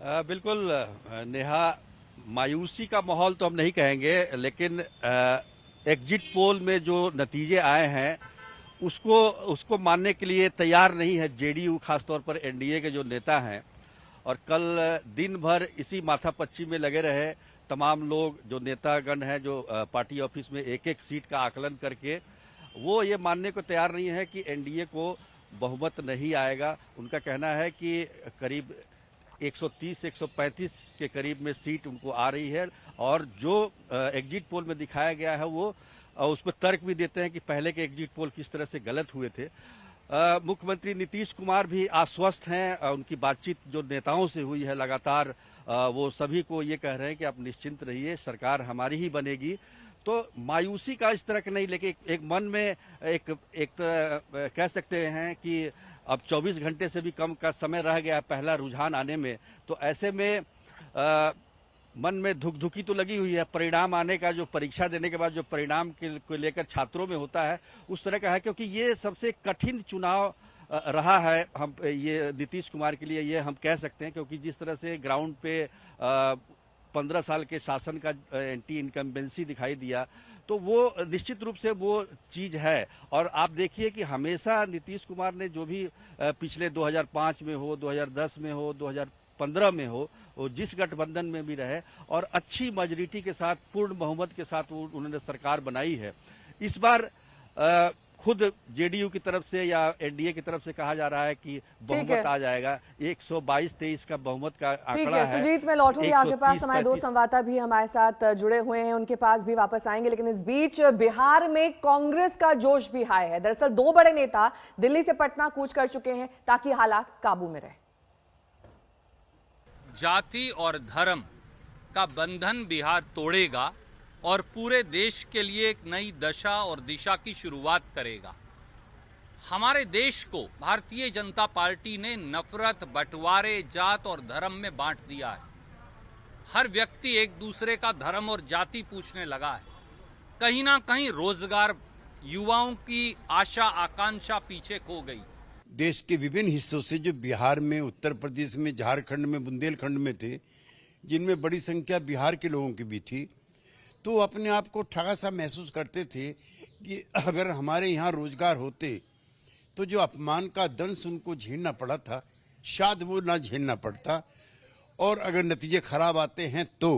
बिल्कुल नेहा, मायूसी का माहौल तो हम नहीं कहेंगे, लेकिन एग्जिट पोल में जो नतीजे आए हैं उसको उसको मानने के लिए तैयार नहीं है जेडीयू, खासतौर पर एनडीए के जो नेता हैं। और कल दिन भर इसी माथापच्ची में लगे रहे तमाम लोग, जो नेतागण हैं, जो पार्टी ऑफिस में एक एक सीट का आकलन करके वो ये मानने को तैयार नहीं है कि एनडीए को बहुमत नहीं आएगा। उनका कहना है कि करीब 130-135 के करीब में सीट उनको आ रही है। और जो एग्जिट पोल में दिखाया गया है वो उस पर तर्क भी देते हैं कि पहले के एग्जिट पोल किस तरह से गलत हुए थे। मुख्यमंत्री नीतीश कुमार भी आश्वस्त हैं। उनकी बातचीत जो नेताओं से हुई है लगातार, वो सभी को ये कह रहे हैं कि आप निश्चिंत रहिए, सरकार हमारी ही बनेगी। तो मायूसी का इस तरह का नहीं, लेकिन एक मन में एक तरह कह सकते हैं कि अब 24 घंटे से भी कम का समय रह गया है पहला रुझान आने में। तो ऐसे में मन में धुकधुकी तो लगी हुई है। परिणाम आने का, जो परीक्षा देने के बाद जो परिणाम को लेकर छात्रों में होता है, उस तरह का है, क्योंकि ये सबसे कठिन चुनाव रहा है हम ये नीतीश कुमार के लिए, ये हम कह सकते हैं। क्योंकि जिस तरह से ग्राउंड पे 15 साल के शासन का एंटी इनकम्बेंसी दिखाई दिया, तो वो निश्चित रूप से वो चीज है। और आप देखिए कि हमेशा नीतीश कुमार ने जो भी पिछले 2005 में हो, 2010 में हो, 2015 में हो, वो जिस गठबंधन में भी रहे और अच्छी मेजॉरिटी के साथ, पूर्ण बहुमत के साथ उन्होंने सरकार बनाई है। इस बार खुद जेडीयू की तरफ से या एनडीए की तरफ से कहा जा रहा है कि बहुमत आ जाएगा। 122-23 का बहुमत का आंकड़ा है। सुजीत, मैं लौटूंगी आपके पास। हमारे दो संवाददाता भी हमारे साथ जुड़े हुए हैं, उनके पास भी वापस आएंगे। लेकिन इस बीच बिहार में कांग्रेस का जोश भी हाई है। दरअसल दो बड़े नेता दिल्ली से पटना कूच कर चुके हैं ताकि हालात काबू में रहे। जाति और धर्म का बंधन बिहार तोड़ेगा और पूरे देश के लिए एक नई दशा और दिशा की शुरुआत करेगा। हमारे देश को भारतीय जनता पार्टी ने नफरत, बंटवारे, जात और धर्म में बांट दिया है। हर व्यक्ति एक दूसरे का धर्म और जाति पूछने लगा है। कहीं ना कहीं रोजगार, युवाओं की आशा आकांक्षा पीछे खो गई। देश के विभिन्न हिस्सों से, जो बिहार में, उत्तर प्रदेश में, झारखंड में, बुंदेलखंड में थे, जिनमें बड़ी संख्या बिहार के लोगों की भी थी, तो अपने आप को ठगा सा महसूस करते थे कि अगर हमारे यहाँ रोजगार होते तो जो अपमान का दंश उनको झेलना पड़ा था, शायद वो ना झेलना पड़ता। और अगर नतीजे खराब आते हैं तो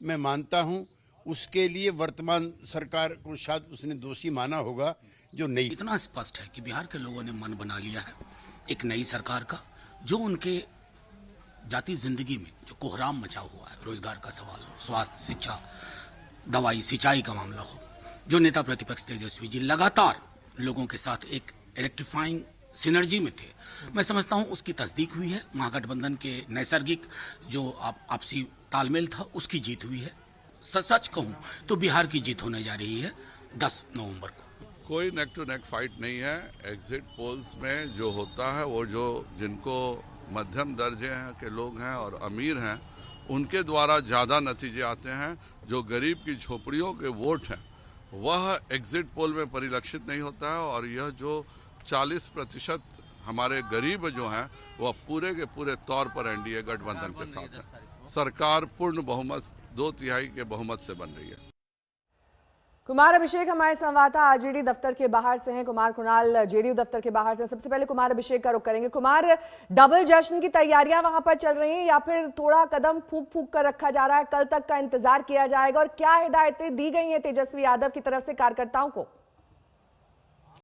मैं मानता हूँ उसके लिए वर्तमान सरकार को शायद उसने दोषी माना होगा, जो नई। इतना स्पष्ट है कि बिहार के लोगों ने मन बना लिया है एक नई सरकार का, जो उनके जाति जिंदगी में जो कोहराम मचा हुआ है, रोजगार का सवाल हो, स्वास्थ्य, शिक्षा, दवाई, सिंचाई का मामला हो, जो नेता प्रतिपक्ष तेजस्वी जी लगातार लोगों के साथ एक इलेक्ट्रीफाइंग सिनर्जी में थे, मैं समझता हूं उसकी तस्दीक हुई है। महागठबंधन के नैसर्गिक जो आपसी तालमेल था, उसकी जीत हुई है। सच कहूं तो बिहार की जीत होने जा रही है 10 नवंबर को। कोई नेक टू नेक फाइट नहीं है। एग्जिट पोल्स में जो होता है, वो जो जिनको मध्यम दर्जे के लोग हैं और अमीर हैं, उनके द्वारा ज़्यादा नतीजे आते हैं। जो गरीब की झोपड़ियों के वोट हैं, वह एग्जिट पोल में परिलक्षित नहीं होता है। और यह जो 40% हमारे गरीब जो हैं, वह पूरे के पूरे तौर पर एनडीए गठबंधन के साथ है। सरकार पूर्ण बहुमत, 2/3 के बहुमत से बन रही है। कुमार अभिषेक हमारे संवाददाता आरजेडी दफ्तर के बाहर से हैं। कुमार कुणाल जेडीयू दफ्तर के बाहर से। सबसे पहले कुमार अभिषेक का रुख करेंगे। कुमार, डबल जश्न की तैयारियां वहां पर चल रही हैं या फिर थोड़ा कदम फूक फूक कर रखा जा रहा है, कल तक का इंतजार किया जाएगा? और क्या हिदायतें दी गई हैं तेजस्वी यादव की तरफ से कार्यकर्ताओं को?